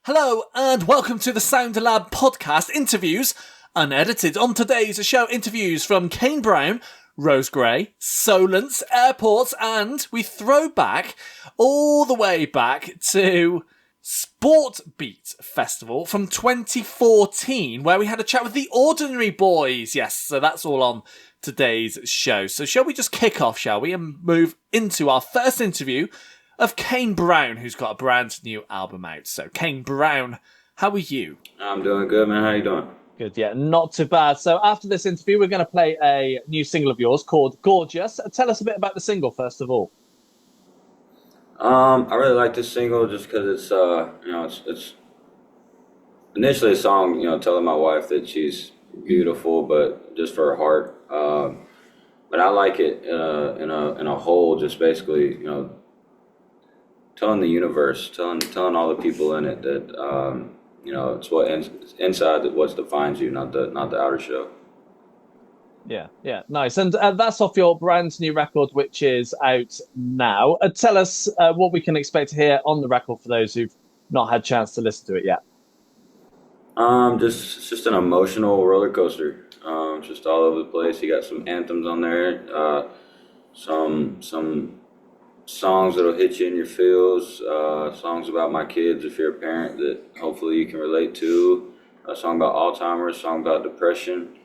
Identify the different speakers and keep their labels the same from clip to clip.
Speaker 1: Hello and welcome to the SoundLab podcast interviews, unedited. On today's show, interviews from Kane Brown, Rose Gray, Solence AIRPORTS, and we throw back all the way back to Sportbeat Festival from 2014, where we had a chat with the Ordinary Boys. Yes, so that's all on today's show. So shall we just kick off, shall we, and move into our first interview of Kane Brown, who's got a brand new album out. So, Kane Brown, how are you?
Speaker 2: I'm doing good, man. How you doing?
Speaker 1: Good, yeah, not too bad. So, after this interview, we're going to play a new single of yours called Gorgeous. Tell us a bit about the single, first of all.
Speaker 2: I really like this single just because it's initially a song, telling my wife that she's beautiful, but just for her heart. But I like it in a whole, just basically, telling the universe, telling all the people in it that it's what inside that what defines you, not the outer show.
Speaker 1: Yeah, nice. And that's off your brand new record, which is out now. Tell us what we can expect to hear on the record for those who've not had a chance to listen to it yet.
Speaker 2: Just an emotional roller coaster. Just all over the place. You got some anthems on there, some songs that'll hit you in your feels, songs about my kids if you're a parent that hopefully you can relate to, a song about Alzheimer's, a song about depression,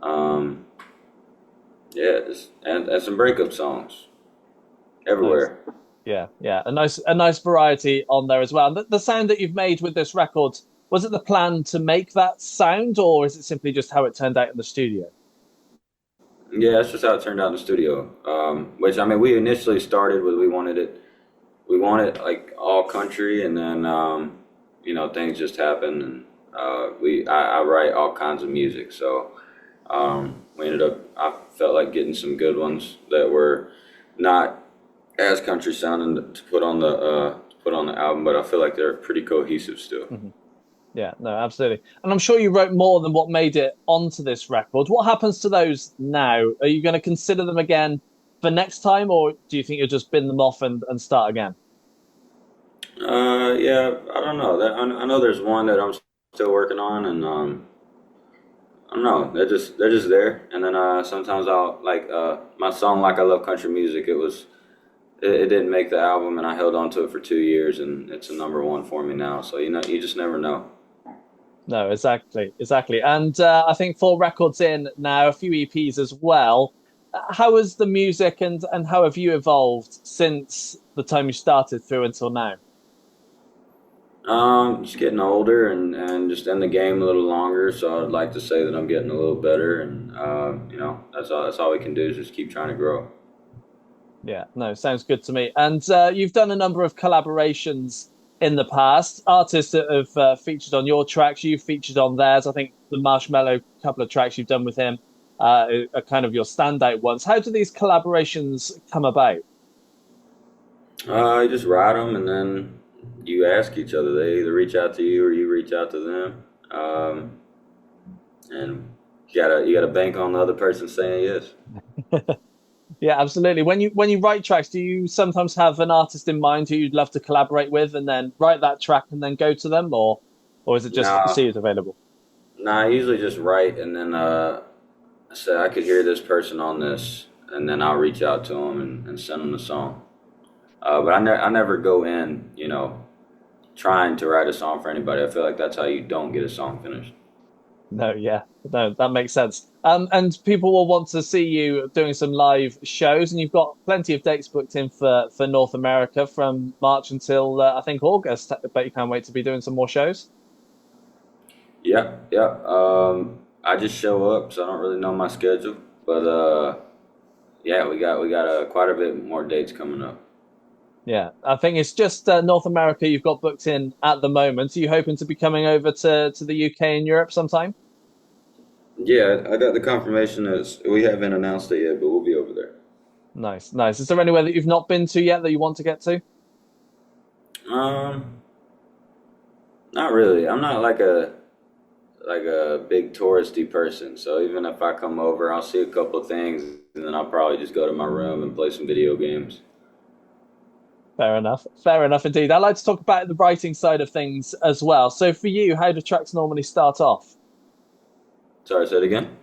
Speaker 2: and some breakup songs everywhere.
Speaker 1: Nice. Yeah, a nice variety on there as well. The sound that you've made with this record, was it the plan to make that sound, or is it simply just how it turned out in the studio?
Speaker 2: Yeah, that's just how it turned out in the studio. Which, we initially started with we wanted like all country, and then things just happened, and I write all kinds of music, so I felt like getting some good ones that were not as country sounding to put on the album, but I feel like they're pretty cohesive still.
Speaker 1: Mm-hmm. Yeah, no, absolutely. And I'm sure you wrote more than what made it onto this record. What happens to those now? Are you going to consider them again for next time, or do you think you'll just bin them off and start again?
Speaker 2: Yeah, I don't know. I know there's one that I'm still working on, and I don't know. They're just there. And then sometimes I'll my song "Like I Love Country Music." It didn't make the album, and I held on to it for 2 years, and it's a #1 for me now. So you just never know.
Speaker 1: No, exactly. And I think 4 records in now, a few EPs as well. How is the music and how have you evolved since the time you started through until now?
Speaker 2: Just getting older and just in the game a little longer. So I'd like to say that I'm getting a little better, and that's all we can do is just keep trying to grow.
Speaker 1: Yeah, no, sounds good to me. And you've done a number of collaborations in the past. Artists that have featured on your tracks, you've featured on theirs. I think the Marshmello couple of tracks you've done with him are kind of your standout ones. How do these collaborations come about?
Speaker 2: You just write them, and then you ask each other. They either reach out to you or you reach out to them, and you gotta bank on the other person saying yes.
Speaker 1: Yeah, absolutely. When you write tracks, do you sometimes have an artist in mind who you'd love to collaborate with, and then write that track and then go to them, or is it just see who's available?
Speaker 2: Nah, I usually just write, and then say I could hear this person on this, and then I'll reach out to them and send them the song. But I never go in, trying to write a song for anybody. I feel like that's how you don't get a song finished.
Speaker 1: No, that makes sense. And people will want to see you doing some live shows, and you've got plenty of dates booked in for North America from March until I think August. I bet you can't wait to be doing some more shows.
Speaker 2: Yeah. I just show up, so I don't really know my schedule, but yeah, we got quite a bit more dates coming up.
Speaker 1: Yeah, I think it's just North America you've got booked in at the moment. Are you hoping to be coming over to the UK and Europe sometime?
Speaker 2: Yeah, I got the confirmation that we haven't announced it yet, but we'll be over there.
Speaker 1: Nice. Is there anywhere that you've not been to yet that you want to get to?
Speaker 2: Not really. I'm not like a big touristy person, so even if I come over, I'll see a couple of things, and then I'll probably just go to my room and play some video games.
Speaker 1: Fair enough. Fair enough indeed. I like to talk about the writing side of things as well. So for you, how do tracks normally start off?
Speaker 2: Sorry, say it again.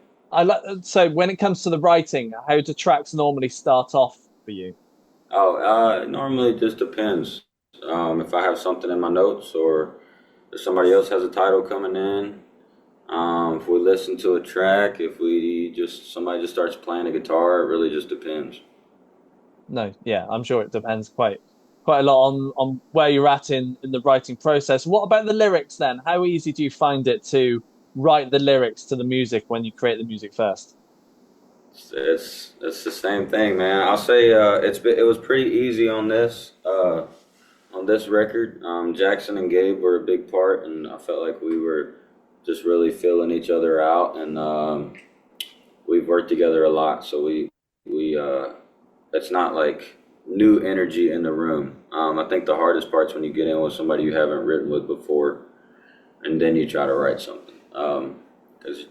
Speaker 1: So when it comes to the writing, how do tracks normally start off for you?
Speaker 2: Oh, normally it just depends. If I have something in my notes or if somebody else has a title coming in, if we listen to a track, if we just somebody just starts playing a guitar, it really just depends.
Speaker 1: No, yeah, I'm sure it depends quite a lot on where you're at in the writing process. What about the lyrics then? How easy do you find it to write the lyrics to the music when you create the music first?
Speaker 2: It's the same thing, man. I'll say it was pretty easy on this record. Jackson and Gabe were a big part, and I felt like we were just really filling each other out, and we've worked together a lot. So we it's not like new energy in the room. I think the hardest part's when you get in with somebody you haven't written with before, and then you try to write something. 'Cause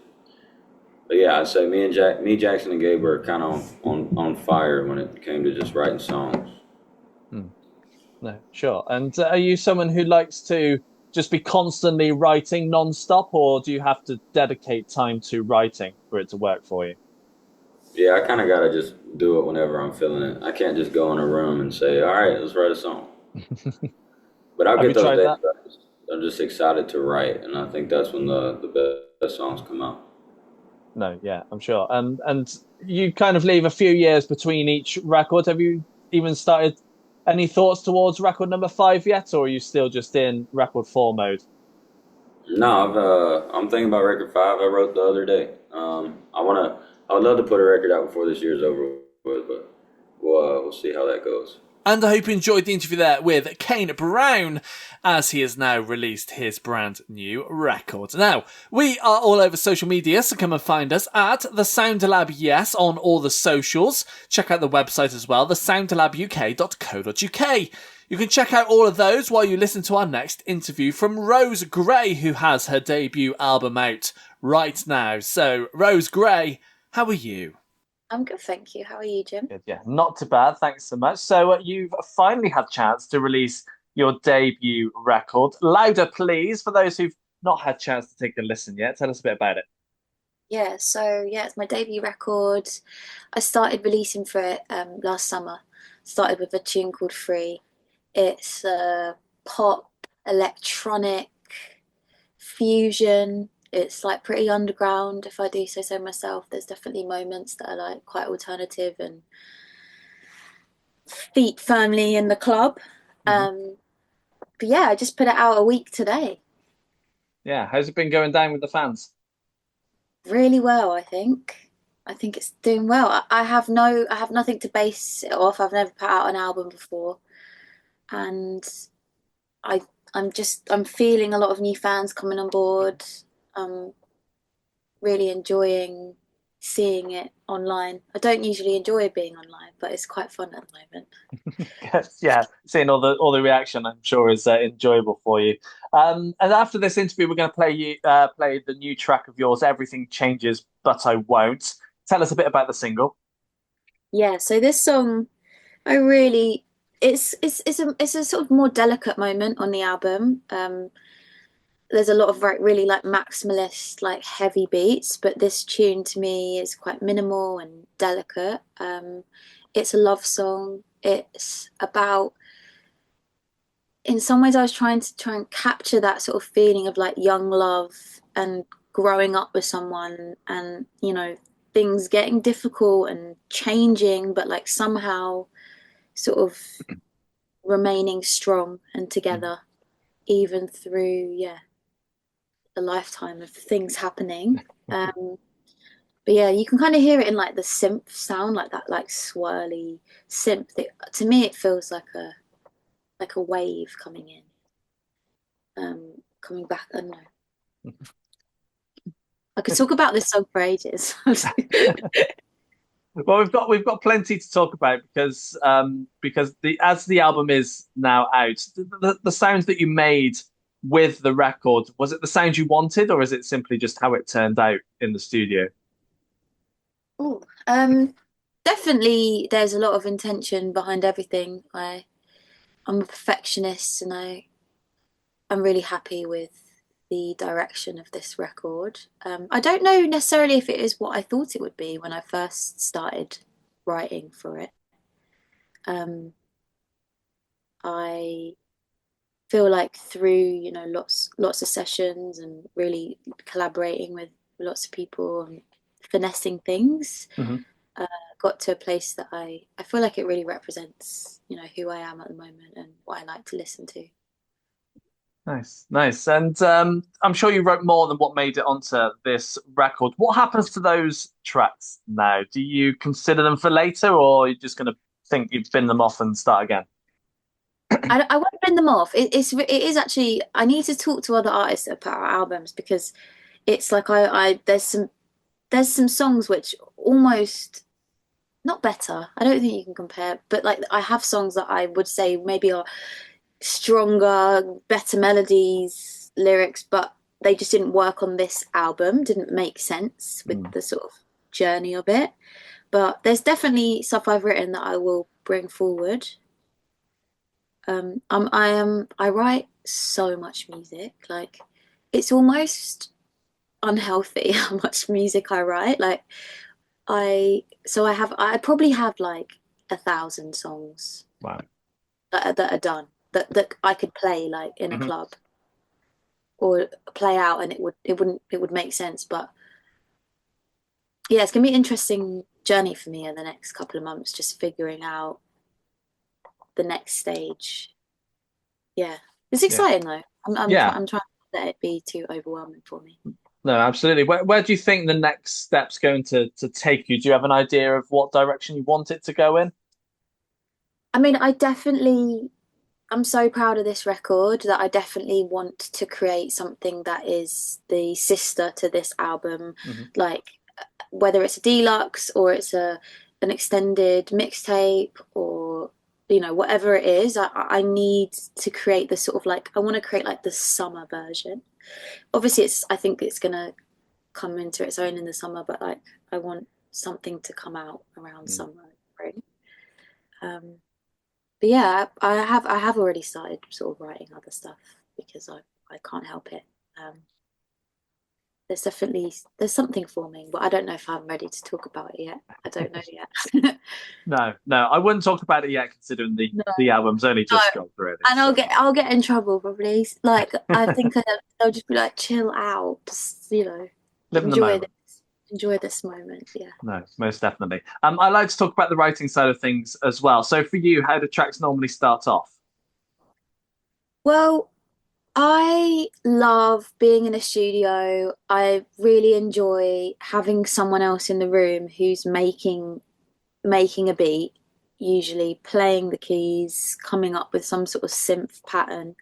Speaker 2: but yeah, I'd say Jackson, and Gabe were kind of on fire when it came to just writing songs.
Speaker 1: Hmm. No, sure. And are you someone who likes to just be constantly writing non-stop, or do you have to dedicate time to writing for it to work for you?
Speaker 2: Yeah, I kind of gotta just do it whenever I'm feeling it. I can't just go in a room and say, "All right, let's write a song." But I'll
Speaker 1: Have you
Speaker 2: get those
Speaker 1: tried
Speaker 2: days
Speaker 1: that?
Speaker 2: where I'm just excited to write, and I think that's when the best songs come out.
Speaker 1: No, yeah, I'm sure. And you kind of leave a few years between each record. Have you even started any thoughts towards record number five yet, or are you still just in record four mode?
Speaker 2: No, I'm thinking about record five. I wrote the other day. I would love to put a record out before this year's over with, but we'll see how that goes.
Speaker 1: And I hope you enjoyed the interview there with Kane Brown, as he has now released his brand new record. Now, we are all over social media, so come and find us at The Sound Lab, yes, on all the socials. Check out the website as well, thesoundlabuk.co.uk. You can check out all of those while you listen to our next interview from Rose Gray, who has her debut album out right now. So, Rose Gray, how are you?
Speaker 3: I'm good, thank you. How are you, Jim?
Speaker 1: Good, yeah, not too bad. Thanks so much. So you've finally had a chance to release your debut record. Louder, please, for those who've not had a chance to take a listen yet. Tell us a bit about it.
Speaker 3: Yeah, it's my debut record. I started releasing for it last summer. Started with a tune called Free. It's pop, electronic, fusion. It's like pretty underground, if I do say so myself. There's definitely moments that are like quite alternative and feet firmly in the club.
Speaker 1: Hmm.
Speaker 3: But yeah, I just put it out a week today.
Speaker 1: Yeah, how's it been going down with the fans?
Speaker 3: Really well, I think. I think it's doing well. I have nothing to base it off. I've never put out an album before, and I, I'm feeling a lot of new fans coming on board. I'm really enjoying seeing it online. I don't usually enjoy being online, but it's quite fun at the moment.
Speaker 1: Yeah, seeing all the reaction, I'm sure is enjoyable for you. And after this interview, we're going to play the new track of yours, "Everything Changes, But I Won't." Tell us a bit about the single.
Speaker 3: Yeah, so this song, I really, it's a sort of more delicate moment on the album. There's a lot of really like maximalist, like heavy beats, but this tune to me is quite minimal and delicate. It's a love song. It's about, in some ways, I was trying and capture that sort of feeling of like young love and growing up with someone, and things getting difficult and changing, but like somehow sort of remaining strong and together, even through a lifetime of things happening. But yeah, you can kind of hear it in like the synth sound, like that, like swirly synth. To me, it feels like a wave coming in, coming back. I don't know. I could talk about this song for ages.
Speaker 1: Well, we've got plenty to talk about because the as the album is now out, the sounds that you made with the record, was it the sound you wanted, or is it simply just how it turned out in the studio?
Speaker 3: Ooh, definitely, there's a lot of intention behind everything. I I'm a perfectionist, and I'm really happy with the direction of this record. I don't know necessarily if it is what I thought it would be when I first started writing for it. Um, I feel like through, lots of sessions and really collaborating with lots of people and finessing things,
Speaker 1: Hmm.
Speaker 3: uh, got to a place that I feel like it really represents, who I am at the moment and what I like to listen to.
Speaker 1: Nice, nice. And I'm sure you wrote more than what made it onto this record. What happens to those tracks now? Do you consider them for later, or are you just going to think you've bin them off and start again?
Speaker 3: I won't bend them off. It is actually, I need to talk to other artists that put out albums, because it's like I there's some songs which almost not better. I don't think you can compare, but like I have songs that I would say maybe are stronger, better melodies, lyrics, but they just didn't work on this album, didn't make sense with
Speaker 1: Mm.
Speaker 3: the sort of journey of it. But there's definitely stuff I've written that I will bring forward. I write so much music, like it's almost unhealthy how much music I write. Like I probably have like 1,000 songs
Speaker 1: Wow.
Speaker 3: that are done that I could play like in a
Speaker 1: Hmm.
Speaker 3: club or play out, and it would make sense. But yeah, it's gonna be an interesting journey for me in the next couple of months, just figuring out the next stage. Yeah, it's
Speaker 1: Yeah.
Speaker 3: exciting though.
Speaker 1: Yeah.
Speaker 3: I'm trying to let it be too overwhelming for me.
Speaker 1: No, absolutely. Where do you think the next step's going to take you? Do you have an idea of what direction you want it to go in?
Speaker 3: I mean, I'm so proud of this record that I definitely want to create something that is the sister to this album,
Speaker 1: Hmm.
Speaker 3: like whether it's a deluxe or it's an extended mixtape, or whatever it is. I need to create the sort of like, I want to create like the summer version. Obviously, I think it's gonna come into its own in the summer, but like I want something to come out around
Speaker 1: Mm.
Speaker 3: summer, spring. Um, but yeah, I have already started sort of writing other stuff because I can't help it. Um, there's something forming, but I don't know if I'm ready to talk about it yet. I don't know yet.
Speaker 1: No, no, I wouldn't talk about it yet, considering the
Speaker 3: No,
Speaker 1: the album's only
Speaker 3: no.
Speaker 1: just gone through it.
Speaker 3: And
Speaker 1: So
Speaker 3: I'll get in trouble probably. Like I think they'll just be like, chill out, just
Speaker 1: live in the
Speaker 3: enjoy
Speaker 1: moment.
Speaker 3: this moment. Yeah.
Speaker 1: No, most definitely. I like to talk about the writing side of things as well. So for you, how do tracks normally start off?
Speaker 3: Well, I love being in a studio. I really enjoy having someone else in the room who's making a beat, usually playing the keys, coming up with some sort of synth pattern,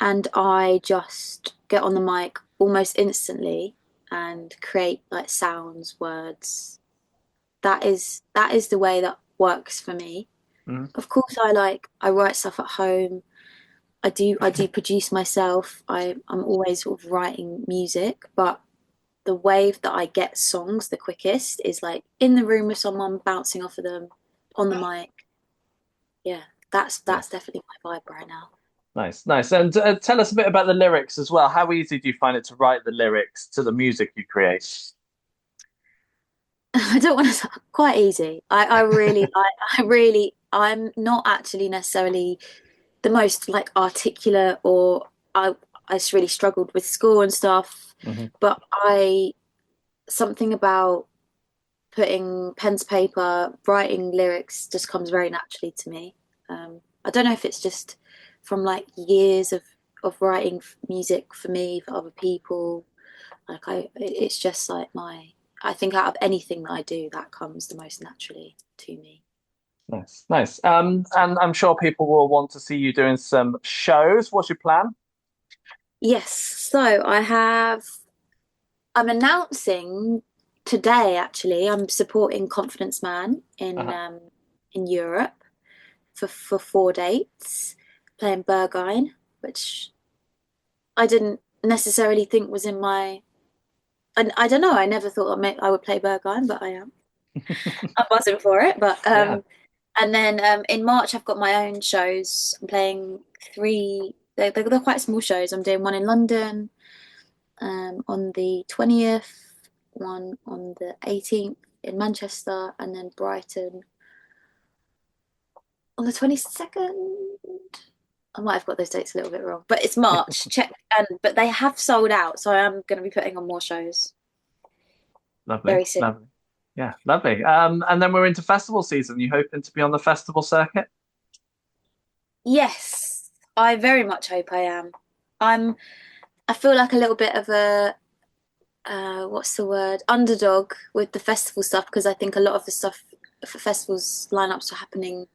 Speaker 3: and I just get on the mic almost instantly and create like sounds, words. That is the way that works for me.
Speaker 1: Mhm.
Speaker 3: Of course, I write stuff at home. I do produce myself. I'm always sort of writing music, but the way that I get songs the quickest is like in the room with someone, bouncing off of them on the mic. Yeah, that's
Speaker 1: Yeah,
Speaker 3: that's definitely my vibe right now.
Speaker 1: nice, nice. And tell us a bit about the lyrics as well. How easy do you find it to write the lyrics to the music you create?
Speaker 3: I don't want to quite easy. I'm not actually necessarily the most like articulate, or I just really struggled with school and stuff,
Speaker 1: Hmm.
Speaker 3: but I something about putting pen to paper, writing lyrics just comes very naturally to me. I don't know if it's just from like years of writing music for me, for other people. Like it's just like I think out of anything that I do, that comes the most naturally to me.
Speaker 1: Nice, nice. And I'm sure people will want to see you doing some shows. What's your plan?
Speaker 3: Yes, so I'm announcing today actually. I'm supporting Confidence Man
Speaker 1: Uh-huh.
Speaker 3: in Europe for 4 dates, playing Berghain, which I didn't necessarily think was in my. I don't know. I never thought I would play Berghain, but I am. I'm buzzing for it. But
Speaker 1: Yeah.
Speaker 3: And then in March, I've got my own shows. I'm playing three. They're quite small shows. I'm doing one in London on the 20th, one on the 18th in Manchester, and then Brighton on the 22nd. I might have got those dates a little bit wrong, but it's March. Check, but they have sold out, so I am going to be putting on more shows
Speaker 1: Lovely,
Speaker 3: very soon.
Speaker 1: lovely. Yeah, lovely. And then we're into festival season. You hoping to be on the festival circuit?
Speaker 3: Yes, I very much hope I am. I'm. I feel like a little bit of a what's the word, underdog with the festival stuff because I think a lot of the stuff for festivals lineups are happening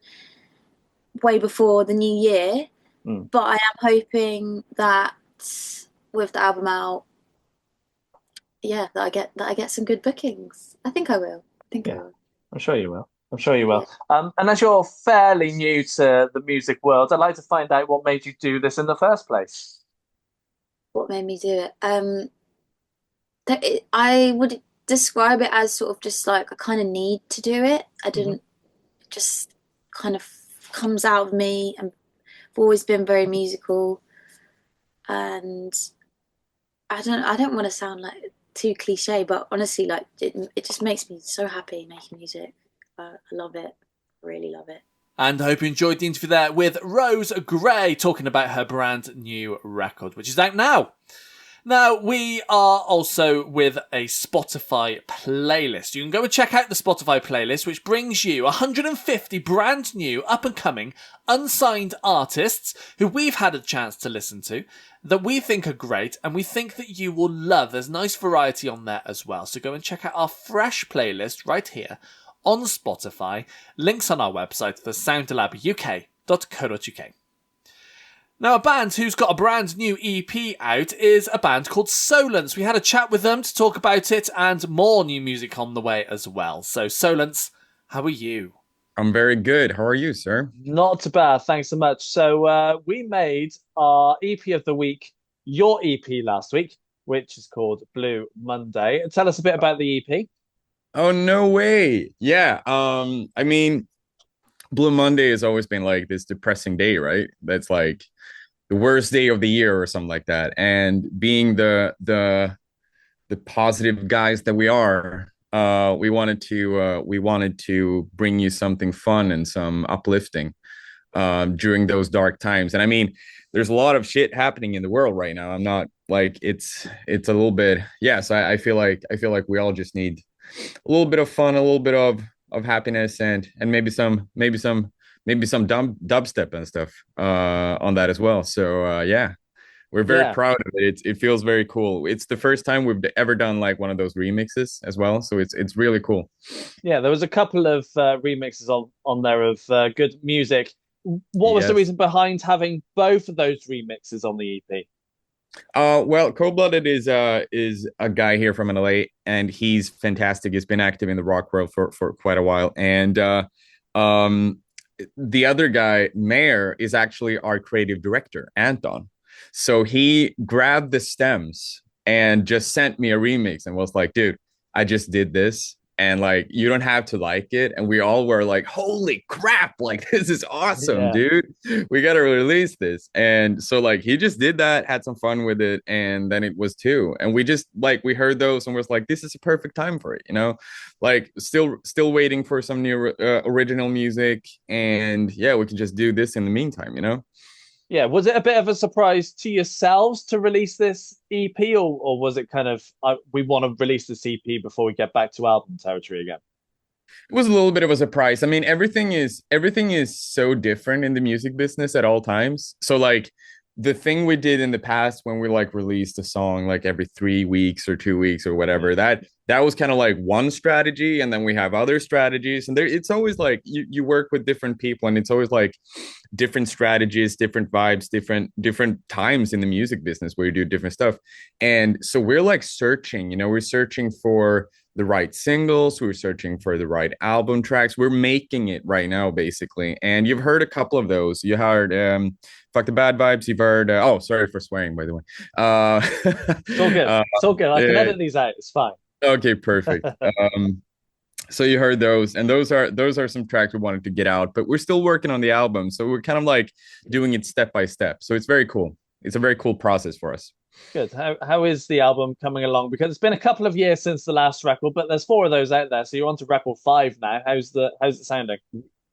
Speaker 3: way before the new year. But I am hoping that with the album out, yeah, that I get some good bookings. I think I will. I think I will.
Speaker 1: I'm sure you will. I'm sure you will.
Speaker 3: Yeah.
Speaker 1: And as you're fairly new to the music world, I'd like to find out what made you do this in the first place.
Speaker 3: What made me do it? I would describe it as sort of just like I kind of need to do it. I didn't just kind of comes out of me, and I've always been very musical, and I don't want to sound like too cliche, but honestly, like it just makes me so happy making music. I love it, really love it.
Speaker 1: And I hope you enjoyed the interview there with Rose Gray talking about her brand new record, which is out now. Now, we are also with a Spotify playlist. You can go and check out the Spotify playlist, which brings you 150 brand new, up-and-coming, unsigned artists who we've had a chance to listen to, that we think are great, and we think that you will love. There's nice variety on there as well. So go and check out our fresh playlist right here on Spotify. Links on our website, thesoundlabuk.co.uk. Now, a band who's got a brand new EP out is a band called Solence. We had a chat with them to talk about it and more new music on the way as well. So, Solence, how are you?
Speaker 4: I'm very good. How are you, sir?
Speaker 1: Not too bad, thanks so much. So, we made our EP of the week, your EP last week, which is called Blue Monday. Tell us a bit about the EP.
Speaker 4: Oh, no way. Yeah. I mean, Blue Monday has always been like this depressing day, right? That's like the worst day of the year or something like that. And being the positive guys that we are, we wanted to bring you something fun and some uplifting during those dark times. And I mean, there's a lot of shit happening in the world right now. I'm not like it's a little bit, yes, I feel like we all just need a little bit of fun, a little bit of happiness, and maybe some dubstep and stuff on that as well. So yeah, we're very proud of it. It feels very cool. It's the first time we've ever done like one of those remixes as well, so it's really cool.
Speaker 1: Yeah, there was a couple of remixes on there of good music. What was the reason behind having both of those remixes on the EP?
Speaker 4: Well, Cold Blooded is a guy here from LA, and he's fantastic. He's been active in the rock world for quite a while, and the other guy, Mayor, is actually our creative director, Anton. So he grabbed the stems and just sent me a remix and was like, dude, I just did this. And like, you don't have to like it. And we all were like, holy crap, like, this is awesome, dude. We got to release this. And so like, he just did that, had some fun with it. And then it was two. And we just like, we heard those and was like, this is a perfect time for it, you know, like still waiting for some new original music. And yeah, we can just do this in the meantime, you know?
Speaker 1: Yeah, was it a bit of a surprise to yourselves to release this EP, or was it kind of we want to release this EP before we get back to album territory again?
Speaker 4: It was a little bit of a surprise. I mean, everything is so different in the music business at all times. So like the thing we did in the past when we like released a song like every 3 weeks or 2 weeks or whatever, that was kind of like one strategy, and then we have other strategies, and there it's always like you work with different people, and it's always like different strategies, different vibes, different times in the music business where you do different stuff. And so we're like searching, you know, we're searching for the right singles, we're searching for the right album tracks. We're making it right now, basically. And you've heard a couple of those. You heard Fuck the Bad Vibes. You've heard oh, sorry for swearing, by the way.
Speaker 1: It's all good. It's all good. I can edit these out. It's fine.
Speaker 4: Okay, perfect. So you heard those, and those are some tracks we wanted to get out, but we're still working on the album. So we're kind of like doing it step by step. So it's very cool. It's a very cool process for us.
Speaker 1: Good. How is the album coming along? Because it's been a couple of years since the last record, but there's four of those out there, so you're on to record five now. How's it sounding?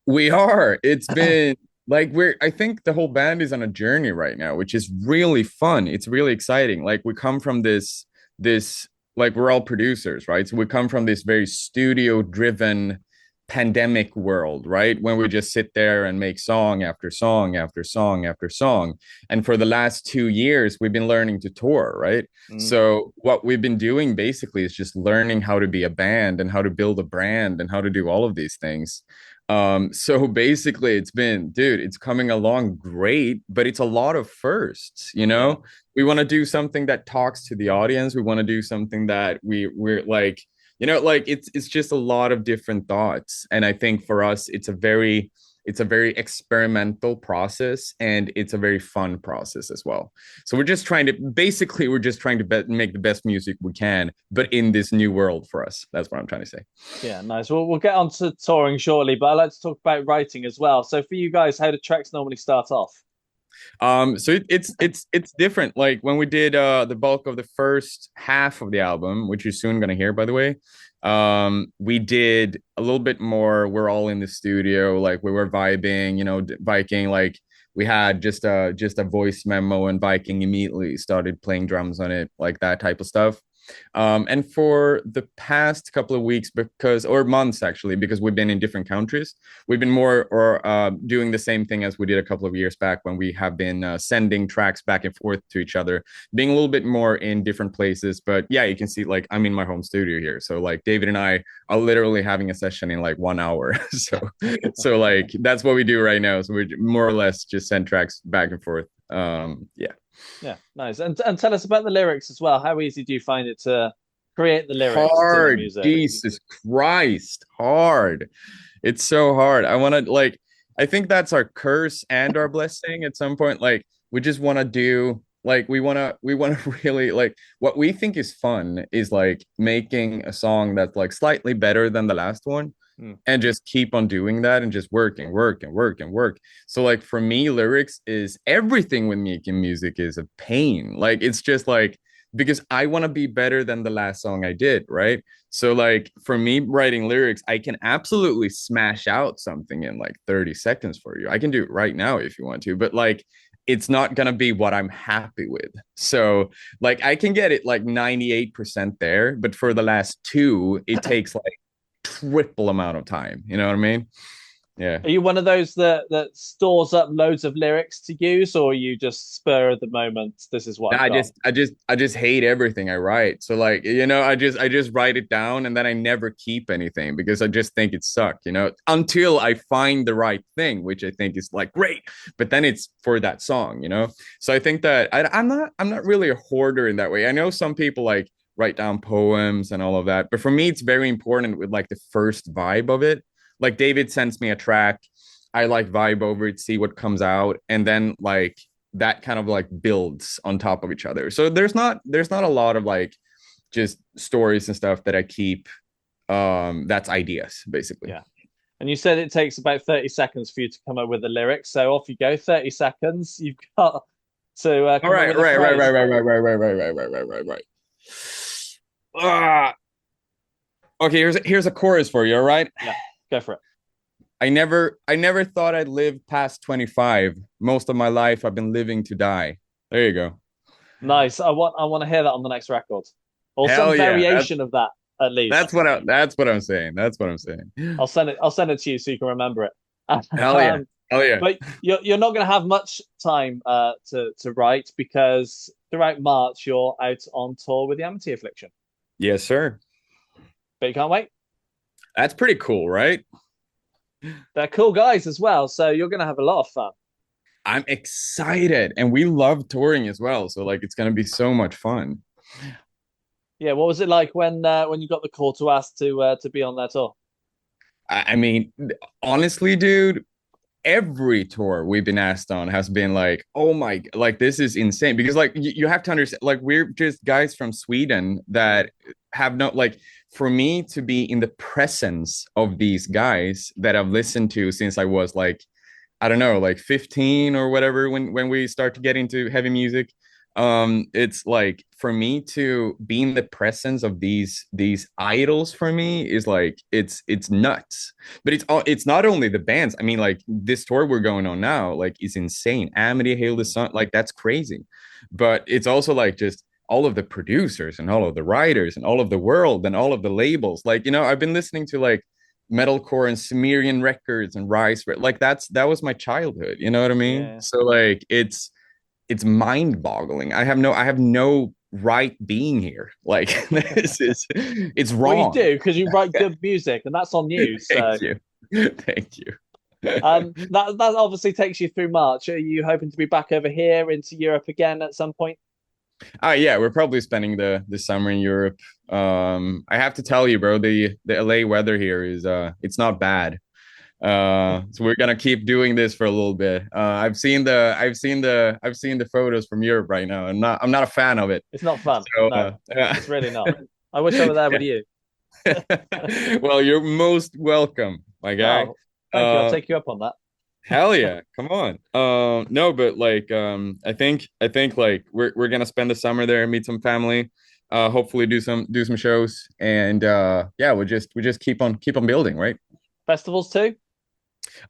Speaker 4: We are. It's been like I think the whole band is on a journey right now, which is really fun. It's really exciting. Like we come from this like we're all producers, right? So we come from this very studio driven pandemic world, right? When we just sit there and make song after song after song after song. And for the last 2 years, we've been learning to tour, right?
Speaker 1: Mm.
Speaker 4: So what we've been doing basically is just learning how to be a band and how to build a brand and how to do all of these things. So basically it's been, dude, it's coming along great, but it's a lot of firsts, you
Speaker 1: Yeah.
Speaker 4: know? We want to do something that talks to the audience. We want to do something that we're like, you know, like it's just a lot of different thoughts. And I think for us, it's a very experimental process, and it's a very fun process as well. So we're just trying to make the best music we can, but in this new world for us. That's what I'm trying to say.
Speaker 1: Yeah, nice. Well, we'll get on to touring shortly, but I'd like to talk about writing as well. So for you guys, how do tracks normally start off?
Speaker 4: So it's different. Like when we did the bulk of the first half of the album, which you're soon gonna hear, by the way. We did a little bit more. We're all in the studio, like we were vibing, you know, Viking. Like we had just a voice memo, and Viking immediately started playing drums on it, like that type of stuff. And for the past couple of weeks, or months actually, because we've been in different countries, we've been more or doing the same thing as we did a couple of years back when we have been sending tracks back and forth to each other, being a little bit more in different places. But yeah, you can see like I'm in my home studio here. So like David and I are literally having a session in like 1 hour. So like that's what we do right now. So we more or less just send tracks back and forth. Yeah.
Speaker 1: Yeah, nice. And tell us about the lyrics as well. How easy do you find it to create the lyrics to the
Speaker 4: Hard.
Speaker 1: music?
Speaker 4: Jesus Christ. Hard. It's so hard. I think that's our curse and our blessing at some point. Like we just want to do like we want to really like what we think is fun is like making a song that's like slightly better than the last one,
Speaker 1: Mm.
Speaker 4: and just keep on doing that and just work and work and work and work. So like for me, lyrics is everything with making music is a pain. Like it's just like because I want to be better than the last song I did, right? So like for me writing lyrics, I can absolutely smash out something in like 30 seconds for you. I can do it right now if you want to, but like it's not going to be what I'm happy with. So like I can get it like 98% there, but for the last two, it takes like triple amount of time. You know what I mean? Yeah.
Speaker 1: Are you one of those that stores up loads of lyrics to use, or are you just spur of the moment? This is what
Speaker 4: No,
Speaker 1: I've got.
Speaker 4: I just hate everything I write. So like, you know, I just write it down, and then I never keep anything because I just think it sucked, you know, until I find the right thing, which I think is like great. But then it's for that song, you know? So I think that I'm not really a hoarder in that way. I know some people like write down poems and all of that, but for me it's very important with like the first vibe of it. Like David sends me a track, I like vibe over it, see what comes out, and then like that kind of like builds on top of each other. So there's not a lot of like just stories and stuff that I keep. That's ideas basically.
Speaker 1: Yeah. And you said it takes about 30 seconds for you to come up with the lyrics. So off you go. 30 seconds. You've got to
Speaker 4: All
Speaker 1: come up
Speaker 4: right,
Speaker 1: with a
Speaker 4: right, right,
Speaker 1: phrase.
Speaker 4: right, right, right, right, right, right, right, right, right, right. Ah, okay, here's a chorus for you, all right?
Speaker 1: Yeah, go for it.
Speaker 4: I never thought I'd live past 25. Most of my life I've been living to die. There you go.
Speaker 1: Nice. I want to hear that on the next record. Or some
Speaker 4: Hell yeah.
Speaker 1: variation of that, at
Speaker 4: That's
Speaker 1: least.
Speaker 4: what I'm saying. That's what I'm saying.
Speaker 1: I'll send it to you so you can remember it.
Speaker 4: Hell yeah.
Speaker 1: Um,
Speaker 4: Hell yeah.
Speaker 1: but you're not going to have much time to write because throughout March you're out on tour with the Amity Affliction.
Speaker 4: Yes, sir.
Speaker 1: But you can't wait.
Speaker 4: That's pretty cool, right?
Speaker 1: They're cool guys as well, so you're going to have a lot of fun.
Speaker 4: I'm excited, and we love touring as well. So like, it's gonna be so much fun.
Speaker 1: Yeah, what was it like when you got the call to ask to be on that tour?
Speaker 4: I mean, honestly, dude, every tour we've been asked on has been like, oh my, like this is insane. Because like you have to understand, like we're just guys from Sweden that have no, like, for me to be in the presence of these guys that I've listened to since I was like, I don't know, like 15 or whatever, when we start to get into heavy music. It's like, for me to be in the presence of these idols, for me is like, it's nuts. But it's not only the bands. I mean, like this tour we're going on now, like, is insane. Amity, Hail the Sun, like that's crazy. But it's also like just all of the producers and all of the writers and all of the world and all of the labels. Like, I've been listening to like metalcore and Sumerian records and Rise, like that was my childhood. You know what I mean?
Speaker 1: Yeah.
Speaker 4: So like it's mind-boggling. I have no right being here. Like it's wrong.
Speaker 1: Well, you do, because you write good music, and that's on you. So
Speaker 4: Thank you. Thank you.
Speaker 1: that obviously takes you through March. Are you hoping to be back over here into Europe again at some point?
Speaker 4: Yeah, we're probably spending the summer in Europe. I have to tell you, bro, the LA weather here is it's not bad. So we're gonna keep doing this for a little bit. I've seen the photos from Europe right now. I'm not a fan of it.
Speaker 1: It's not fun.
Speaker 4: So,
Speaker 1: No, it's really not. I wish I were there with you.
Speaker 4: Well, you're most welcome, my guy.
Speaker 1: Oh, thank you. I'll take you up on that.
Speaker 4: Hell yeah, come on. No, but like I think like we're gonna spend the summer there, meet some family, hopefully do some shows, and yeah, we just keep on building, right?
Speaker 1: Festivals too?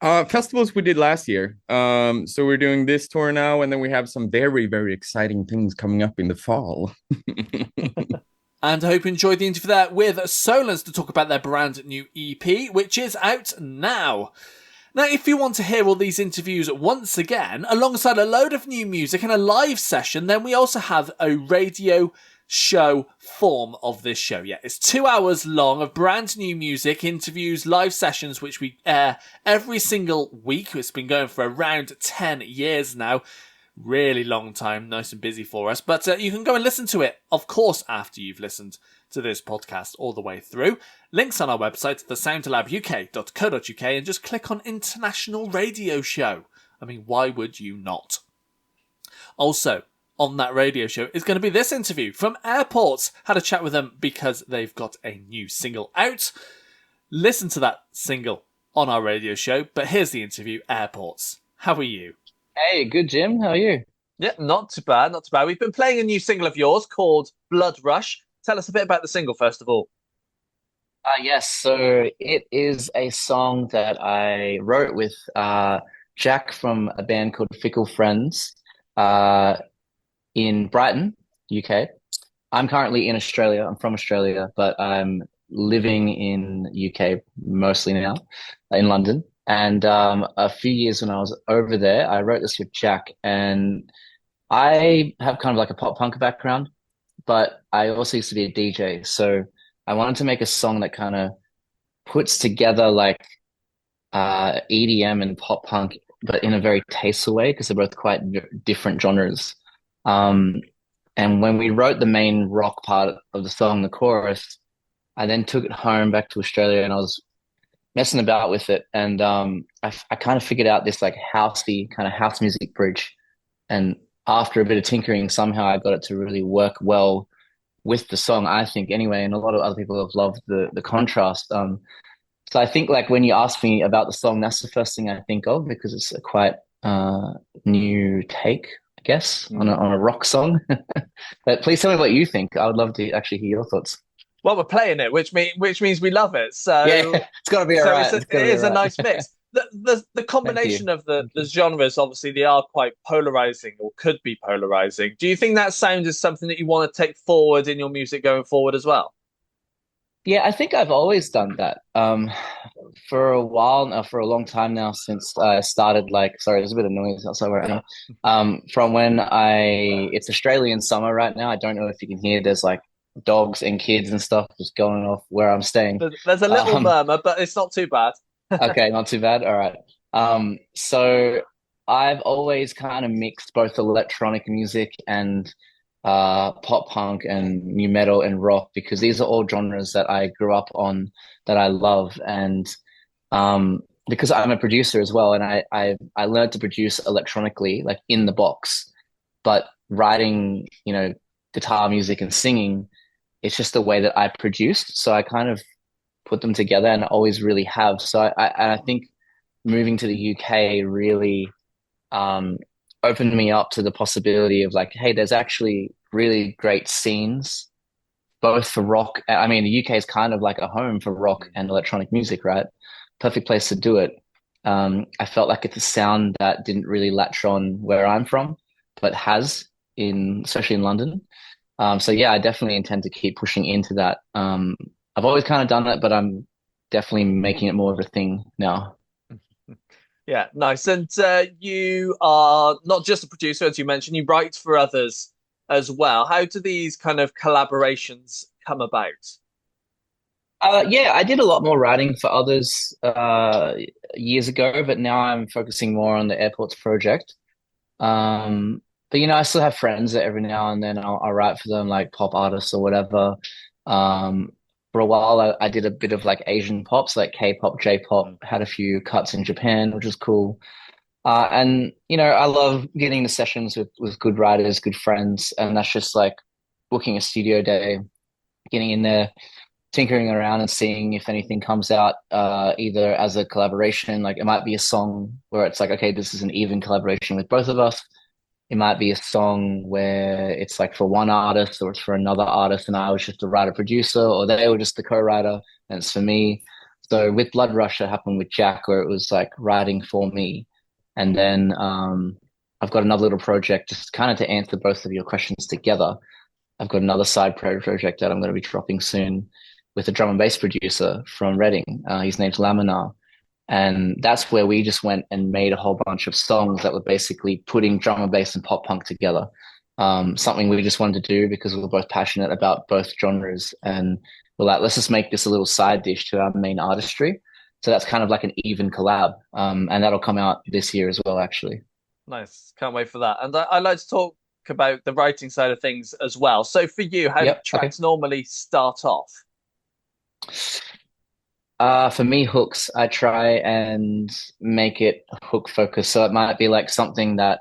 Speaker 4: Festivals we did last year. So we're doing this tour now, and then we have some very, very exciting things coming up in the fall.
Speaker 1: And I hope you enjoyed the interview there with Solence to talk about their brand new EP, which is out now. Now, if you want to hear all these interviews once again, alongside a load of new music and a live session, then we also have a radio show form of this show. Yeah, it's 2 hours long of brand new music, interviews, live sessions, which we air every single week. It's been going for around 10 years now. Really long time, nice and busy for us. But you can go and listen to it, of course, after you've listened to this podcast all the way through. Links on our website, thesoundlabuk.co.uk, and just click on International Radio Show. I mean, why would you not? Also, on that radio show is going to be this interview from Airports. Had a chat with them because they've got a new single out. Listen to that single on our radio show, but here's the interview, Airports. How are you?
Speaker 5: Hey, good, Jim. How are you?
Speaker 1: Yeah, not too bad, not too bad. We've been playing a new single of yours called Blood Rush. Tell us a bit about the single, first of all.
Speaker 5: Yes, so it is a song that I wrote with Jack from a band called Fickle Friends in Brighton, UK. I'm currently in Australia. I'm from Australia, but I'm living in UK mostly now, in London. And a few years when I was over there, I wrote this with Jack, and I have kind of like a pop punk background, but I also used to be a DJ. So I wanted to make a song that kind of puts together like EDM and pop punk, but in a very tasteful way because they're both quite different genres. And when we wrote the main rock part of the song, the chorus, I then took it home back to Australia and I was messing about with it. And I kind of figured out this like housey kind of house music bridge. And after a bit of tinkering, somehow I got it to really work well with the song, I think, anyway. And a lot of other people have loved the contrast. So I think like when you ask me about the song, that's the first thing I think of because it's a quite new take, I guess, on a rock song. But please tell me what you think. I would love to actually hear your thoughts.
Speaker 1: Well, we're playing it, which means we love it. So
Speaker 5: yeah, it's got to be all right.
Speaker 1: It is a nice mix. The combination of the genres, obviously, they are quite polarizing or could be polarizing. Do you think that sound is something that you want to take forward in your music going forward as well?
Speaker 5: Yeah, I think I've always done that. For a while now, for a long time now, since I started sorry, there's a bit of noise outside right now. From when it's Australian summer right now. I don't know if you can hear, there's like dogs and kids and stuff just going off where I'm staying.
Speaker 1: There's a little murmur, but it's not too bad.
Speaker 5: Okay, not too bad. All right. So I've always kind of mixed both electronic music and pop punk and new metal and rock because these are all genres that I grew up on that I love. And because I'm a producer as well, and I learned to produce electronically, like in the box, but writing, guitar music and singing, it's just the way that I produced. So I kind of put them together and always really have. So I think moving to the UK really um, opened me up to the possibility of like, hey, there's actually really great scenes, both for rock. I mean, the UK is kind of like a home for rock and electronic music, right? Perfect place to do it. I felt like it's a sound that didn't really latch on where I'm from, but has especially in London. So yeah, I definitely intend to keep pushing into that. I've always kind of done it, but I'm definitely making it more of a thing now.
Speaker 1: Yeah, nice. And you are not just a producer, as you mentioned, you write for others as well. How do these kind of collaborations come about?
Speaker 5: Yeah, I did a lot more writing for others years ago, but now I'm focusing more on the airports project. But I still have friends that every now and then I'll write for them, like pop artists or whatever. Um, for a while, I did a bit of like Asian pops, like K-pop, J-pop. Had a few cuts in Japan, which was cool. And I love getting into sessions with good writers, good friends, and that's just like booking a studio day, getting in there, tinkering around and seeing if anything comes out, either as a collaboration, like it might be a song where it's like, okay, this is an even collaboration with both of us. It might be a song where it's like for one artist or it's for another artist, and I was just a writer producer, or they were just the co-writer, and it's for me. So with Blood Rush, it happened with Jack, where it was like writing for me. And then I've got another little project just kind of to answer both of your questions together. I've got another side project that I'm going to be dropping soon with a drum and bass producer from Reading. His name's Laminar. And that's where we just went and made a whole bunch of songs that were basically putting drum and bass and pop punk together. Something we just wanted to do because we were both passionate about both genres. And we're like, let's just make this a little side dish to our main artistry. So that's kind of like an even collab. And that'll come out this year as well, actually.
Speaker 1: Nice. Can't wait for that. And I like to talk about the writing side of things as well. So for you, how do
Speaker 5: Yep. Okay.
Speaker 1: tracks normally start off?
Speaker 5: For me, hooks, I try and make it hook focused. So it might be like something that,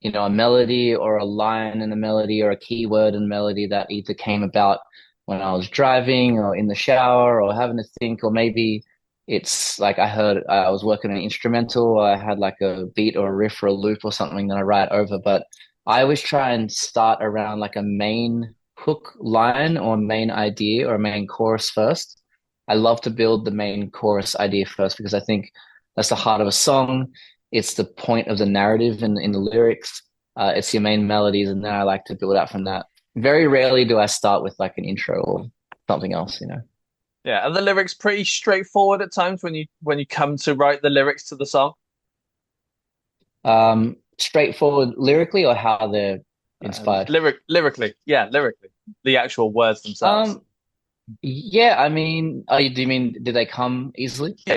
Speaker 5: a melody or a line in a melody or a keyword in a melody that either came about when I was driving or in the shower or having to think, or maybe it's like I was working on an instrumental, or I had like a beat or a riff or a loop or something that I write over. But I always try and start around like a main hook line or main idea or a main chorus first. I love to build the main chorus idea first because I think that's the heart of a song. It's the point of the narrative in the lyrics. It's your main melodies, and then I like to build out from that. Very rarely do I start with like an intro or something else.
Speaker 1: Yeah, and the lyrics pretty straightforward at times when you come to write the lyrics to the song.
Speaker 5: Straightforward lyrically or how they're inspired.
Speaker 1: Lyrically, yeah, lyrically, the actual words themselves.
Speaker 5: Yeah, I mean, do you mean did they come easily?
Speaker 1: Yeah.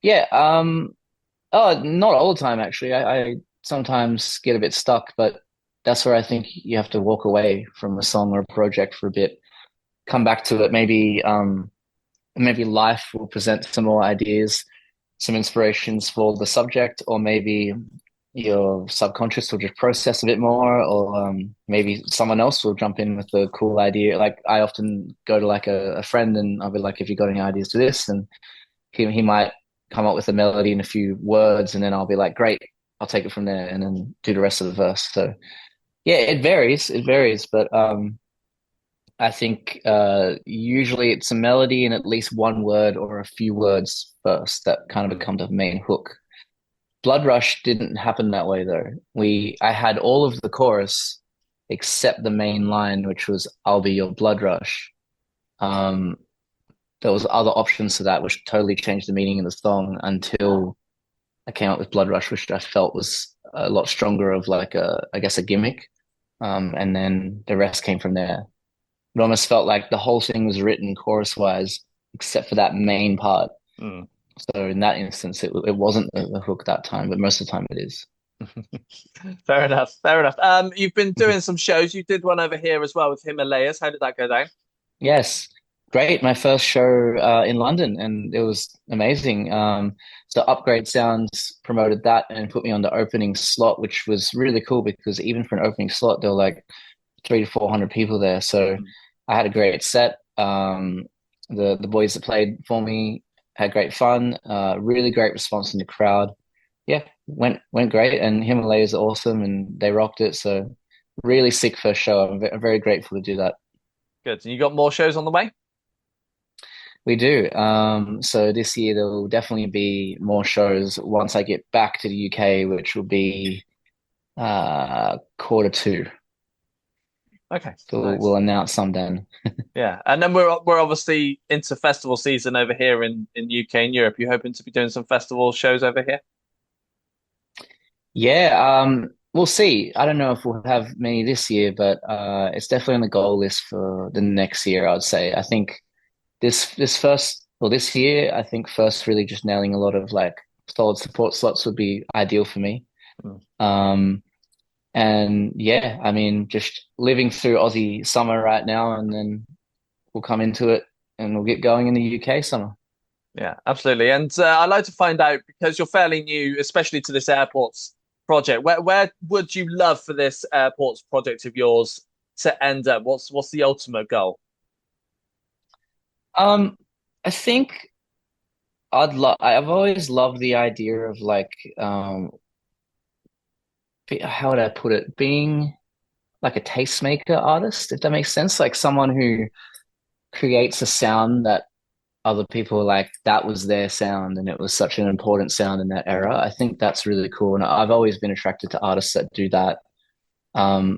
Speaker 5: Yeah, oh, not all the time actually. I sometimes get a bit stuck, but that's where I think you have to walk away from a song or a project for a bit, come back to it. Maybe life will present some more ideas, some inspirations for the subject, or maybe your subconscious will just process a bit more, or maybe someone else will jump in with a cool idea. Like I often go to like a friend and I'll be like, "Have you got any ideas to this?" And he might come up with a melody and a few words, and then I'll be like, "Great, I'll take it from there," and then do the rest of the verse. So yeah, it varies, but I think usually it's a melody and at least one word or a few words first that kind of become the main hook. Blood Rush didn't happen that way though. I had all of the chorus except the main line, which was "I'll be your blood rush." Um, there was other options to that, which totally changed the meaning of the song until I came up with Blood Rush, which I felt was a lot stronger of like I guess a gimmick. And then the rest came from there. It almost felt like the whole thing was written chorus wise, except for that main part.
Speaker 1: Mm.
Speaker 5: So in that instance, it wasn't a hook that time, but most of the time it is.
Speaker 1: Fair enough. Fair enough. You've been doing some shows. You did one over here as well with Himalayas. How did that go down?
Speaker 5: Yes. great. My first show in London, and it was amazing. So Upgrade Sounds promoted that and put me on the opening slot, which was really cool because even for an opening slot, there were like 300 to 400 people there. So I had a great set. The boys that played for me had great fun. Really great response from the crowd. Yeah, went great, and Himalayas are awesome, and they rocked it. So really sick first show. I'm very grateful to do that.
Speaker 1: Good. And you got more shows on the way?
Speaker 5: We do. So this year there will definitely be more shows once I get back to the UK, which will be Q2.
Speaker 1: Okay.
Speaker 5: So
Speaker 1: nice.
Speaker 5: we'll announce some then.
Speaker 1: Yeah, and then we're obviously into festival season over here in UK and Europe. You hoping to be doing some festival shows over here?
Speaker 5: Yeah, we'll see. I don't know if we'll have many this year, but it's definitely on the goal list for the next year, I'd say. I think this year, I think first really just nailing a lot of like solid support slots would be ideal for me. And yeah, I mean, just living through Aussie summer right now, and then we'll come into it and we'll get going in the UK summer.
Speaker 1: Yeah, absolutely. And I'd like to find out, because you're fairly new, especially to this airports project, where would you love for this airports project of yours to end up? What's the ultimate goal?
Speaker 5: I think I've always loved the idea of like how would I put it? Being like a tastemaker artist, if that makes sense. Like someone who creates a sound that other people are like, that was their sound and it was such an important sound in that era. I think that's really cool. And I've always been attracted to artists that do that.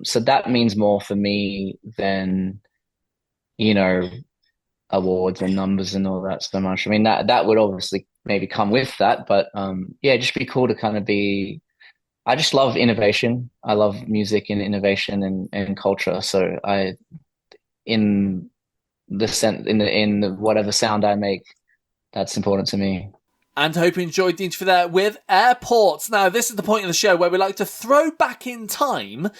Speaker 5: So that means more for me than, awards and numbers and all that so much. I mean, that would obviously maybe come with that, but yeah, just be cool to kind of be. I just love innovation. I love music and innovation and culture. So in whatever sound I make, that's important to me.
Speaker 1: And I hope you enjoyed the interview there with Airports. Now, this is the point of the show where we like to throw back in time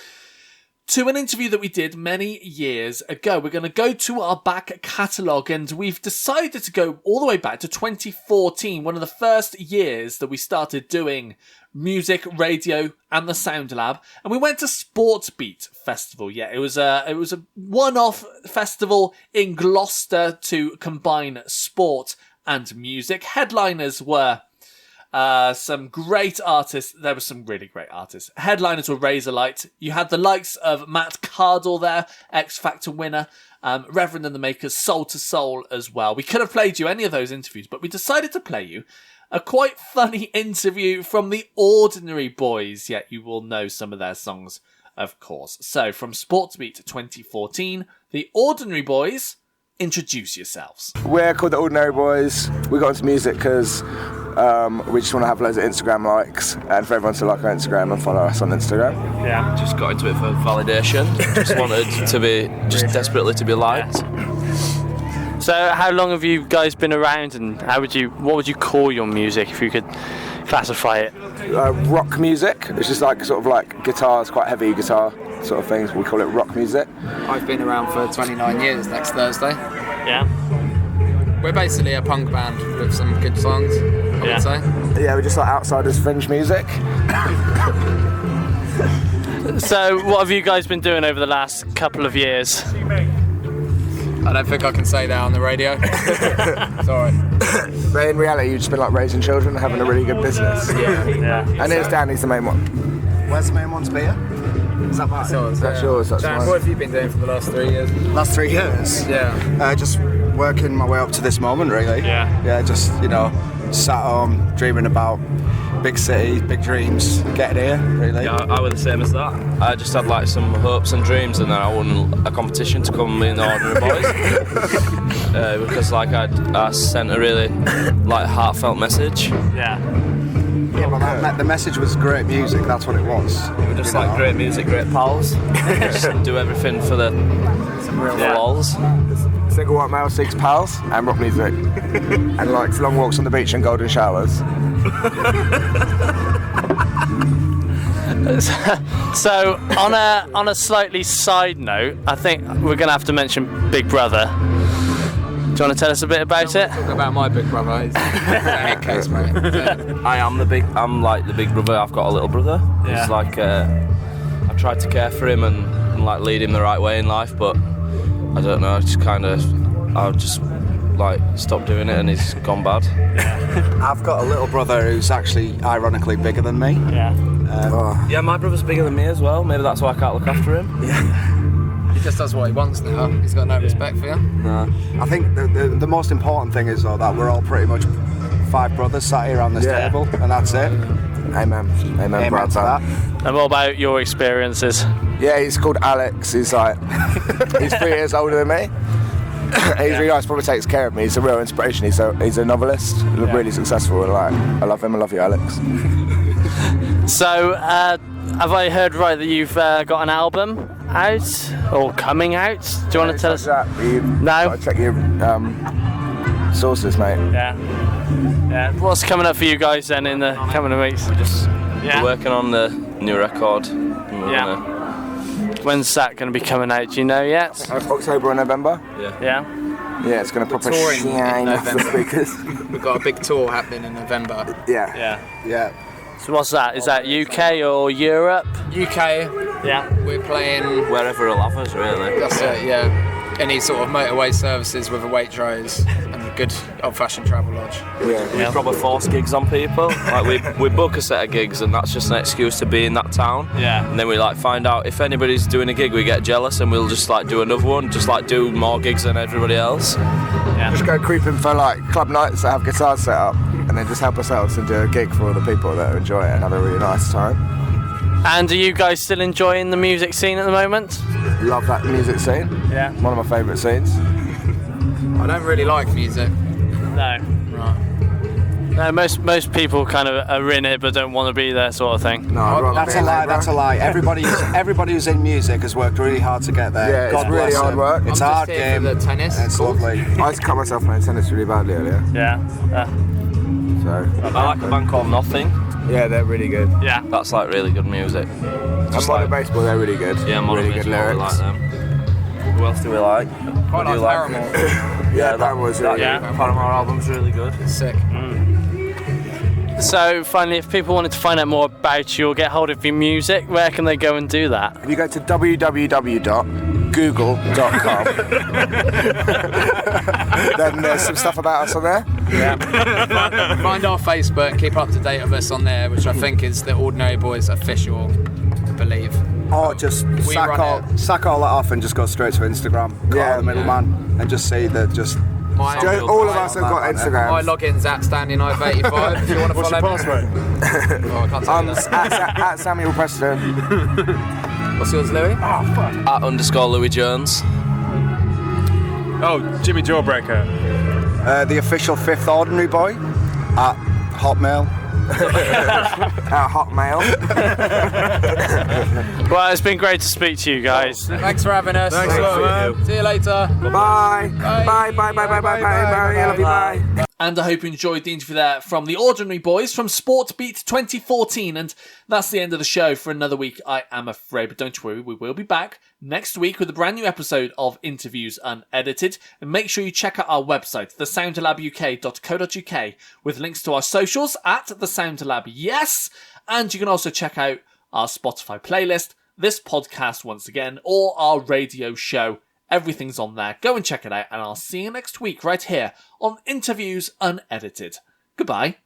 Speaker 1: to an interview that we did many years ago. We're going to go to our back catalogue, and we've decided to go all the way back to 2014, one of the first years that we started doing music, radio, and the Sound Lab. And we went to Sportbeat Festival. Yeah, it was a one-off festival in Gloucester to combine sport and music. Headliners were some great artists. There were some really great artists. Headliners were Razorlight. You had the likes of Matt Cardle there, X Factor winner, Reverend and the Makers, Soul to Soul as well. We could have played you any of those interviews, but we decided to play you a quite funny interview from the Ordinary Boys. Yet you will know some of their songs, of course. So from Sportsbeat 2014, the Ordinary Boys, introduce yourselves.
Speaker 6: We're called the Ordinary Boys. We got into music because we just want to have loads of Instagram likes and for everyone to like our Instagram and follow us on Instagram.
Speaker 7: Yeah, just got into it for validation. Just wanted to be, just desperately to be liked.
Speaker 8: So how long have you guys been around, and what would you call your music if you could classify it?
Speaker 6: Rock music. It's just like sort of like guitars, quite heavy guitar sort of things. We call it rock music.
Speaker 9: I've been around for 29 years next Thursday.
Speaker 8: Yeah.
Speaker 9: We're basically a punk band with some good songs, I would say.
Speaker 6: Yeah, we're just like outsiders fringe music.
Speaker 8: So what have you guys been doing over the last couple of years?
Speaker 9: I don't think I can say that on the radio. Sorry.
Speaker 6: But in reality, you've just been like raising children and having a really good business.
Speaker 8: Yeah.
Speaker 6: And it's Danny's the main one.
Speaker 10: Where's the main one to be at? Is that mine?
Speaker 6: That's yours, that's
Speaker 9: Dan,
Speaker 6: mine.
Speaker 9: what have you been doing for the last 3 years?
Speaker 10: Last 3 years?
Speaker 9: Yeah.
Speaker 10: Just working my way up to this moment, really.
Speaker 8: Yeah.
Speaker 10: Yeah, just, sat home, dreaming about big city, big dreams, getting here, really.
Speaker 7: Yeah, I was the same as that. I just had like some hopes and dreams, and then I won a competition to come in the Ordinary Boys because like I sent a really like heartfelt message.
Speaker 8: Yeah.
Speaker 10: Yeah, but the message was great music, that's what it was.
Speaker 7: We were just like great music, great pals. Just do everything for the lols.
Speaker 6: Single white male seeks pals and rock music. And like long walks on the beach and golden showers.
Speaker 8: So on a slightly side note, I think we're going to have to mention Big Brother. you want to tell us a bit about it?
Speaker 9: Talk about my big brother. He's a head case, mate.
Speaker 7: I'm like the big brother. I've got a little brother.
Speaker 8: Yeah.
Speaker 7: He's like, I tried to care for him and like lead him the right way in life, but I don't know. I've just like stopped doing it, and he's gone bad.
Speaker 10: I've got a little brother who's actually ironically bigger than me.
Speaker 8: Yeah.
Speaker 7: Yeah, my brother's bigger than me as well. Maybe that's why I can't look after him.
Speaker 9: He just does what he wants now. He's got no respect for you.
Speaker 10: No. I think the most important thing is though that we're all pretty much 5 brothers sat here on this table, and that's it.
Speaker 6: Amen. Amen,
Speaker 10: Amen to that.
Speaker 8: And what about your experiences?
Speaker 6: Yeah, he's called Alex. He's like, he's 3 years older than me. He's really nice, probably takes care of me. He's a real inspiration. He's a novelist, really successful, and like, I love him. I love you, Alex.
Speaker 8: So, have I heard right that you've got an album out or coming out? Do you want to tell us?
Speaker 6: That,
Speaker 8: No.
Speaker 6: Gotta check your sources, mate.
Speaker 8: Yeah. What's coming up for you guys then in the coming weeks?
Speaker 7: We're working on the new record.
Speaker 8: Yeah. When's that going to be coming out? Do you know yet?
Speaker 6: October or November.
Speaker 8: Yeah.
Speaker 6: Yeah, it's going to proper
Speaker 9: touring in
Speaker 6: shine off the
Speaker 9: November.
Speaker 6: speakers.
Speaker 9: We've got a big tour happening in November.
Speaker 6: Yeah.
Speaker 8: So what's that? Is that UK or Europe?
Speaker 9: UK,
Speaker 8: Yeah.
Speaker 9: we're playing.
Speaker 7: Wherever it'll have us, really.
Speaker 9: That's it, yeah. Any sort of motorway services with a Waitrose and a good old-fashioned travel lodge.
Speaker 7: We probably force gigs on people. Like we book a set of gigs, and that's just an excuse to be in that town.
Speaker 8: Yeah.
Speaker 7: And then we like find out if anybody's doing a gig, we get jealous, and we'll just like do another one, just like do more gigs than everybody else.
Speaker 6: Just go creeping for like club nights that have guitars set up, and then just help ourselves and do a gig for all the people that enjoy it and have a really nice time.
Speaker 8: And are you guys still enjoying the music scene at the moment?
Speaker 6: Love that music scene.
Speaker 8: Yeah.
Speaker 6: One of my favourite scenes.
Speaker 9: I don't really like music.
Speaker 8: No.
Speaker 9: Right.
Speaker 8: No, most people kind of are in it but don't want to be there, sort of thing.
Speaker 6: No, I'd rather
Speaker 10: That's
Speaker 6: be
Speaker 10: a
Speaker 6: in
Speaker 10: lie.
Speaker 6: it,
Speaker 10: That's a
Speaker 6: bro.
Speaker 10: lie. Everybody who's in music has worked really hard to get there.
Speaker 6: Yeah,
Speaker 10: God
Speaker 6: it's really
Speaker 10: bless
Speaker 6: hard
Speaker 10: them.
Speaker 6: work.
Speaker 10: It's a
Speaker 9: I'm
Speaker 10: hard
Speaker 9: just here
Speaker 10: game.
Speaker 9: for the tennis.
Speaker 10: And it's lovely.
Speaker 6: I used to cut myself playing tennis really badly earlier.
Speaker 8: Yeah.
Speaker 6: So
Speaker 7: I like a band called Nothing.
Speaker 6: yeah, they're really good.
Speaker 8: Yeah.
Speaker 7: That's like really good music.
Speaker 6: And Modern Baseball, they're really good.
Speaker 7: Yeah, Modern
Speaker 6: really good
Speaker 7: Baseball, we
Speaker 6: lyrics.
Speaker 7: like them. Who else do we like?
Speaker 9: Quite
Speaker 7: Who do
Speaker 9: like
Speaker 7: you
Speaker 9: Paramore.
Speaker 6: Yeah, that was really
Speaker 8: Yeah.
Speaker 6: good.
Speaker 7: Paramore album's really good.
Speaker 9: Sick.
Speaker 8: So finally, if people wanted to find out more about you or get hold of your music, where can they go and do that?
Speaker 6: If you go to www.google.com, then there's some stuff about us on there.
Speaker 9: Find our Facebook and keep up to date with us on there, which I think is the Ordinary Boys official, I believe.
Speaker 10: Or just
Speaker 9: We
Speaker 10: sack
Speaker 9: run
Speaker 10: all that off and just go straight to Instagram. Call the middleman and just see that just.
Speaker 9: My,
Speaker 6: All of us have got
Speaker 9: my
Speaker 6: Instagrams.
Speaker 9: login's at Standing85 if you want to follow me. Oh, I can't tell you that.
Speaker 6: at Samuel Preston.
Speaker 9: What's yours, Louis?
Speaker 7: @_Louis Jones.
Speaker 11: Oh, Jimmy Jawbreaker.
Speaker 10: The official 5th Ordinary Boy at Hotmail.
Speaker 6: At Hotmail.
Speaker 8: Well, it's been great to speak to you guys.
Speaker 9: Thanks for having us.
Speaker 11: Thanks a lot, man.
Speaker 9: See you later.
Speaker 6: Bye. Bye. Bye. I love you. Bye.
Speaker 1: And I hope you enjoyed the interview there from the Ordinary Boys from Sportbeat 2014. And that's the end of the show for another week, I am afraid. But don't worry, we will be back next week with a brand new episode of Interviews Unedited. And make sure you check out our website, thesoundlabuk.co.uk, with links to our socials at thesoundlab, yes. And you can also check out our Spotify playlist, this podcast once again, or our radio show. Everything's on there. Go and check it out, and I'll see you next week right here on Interviews Unedited. Goodbye.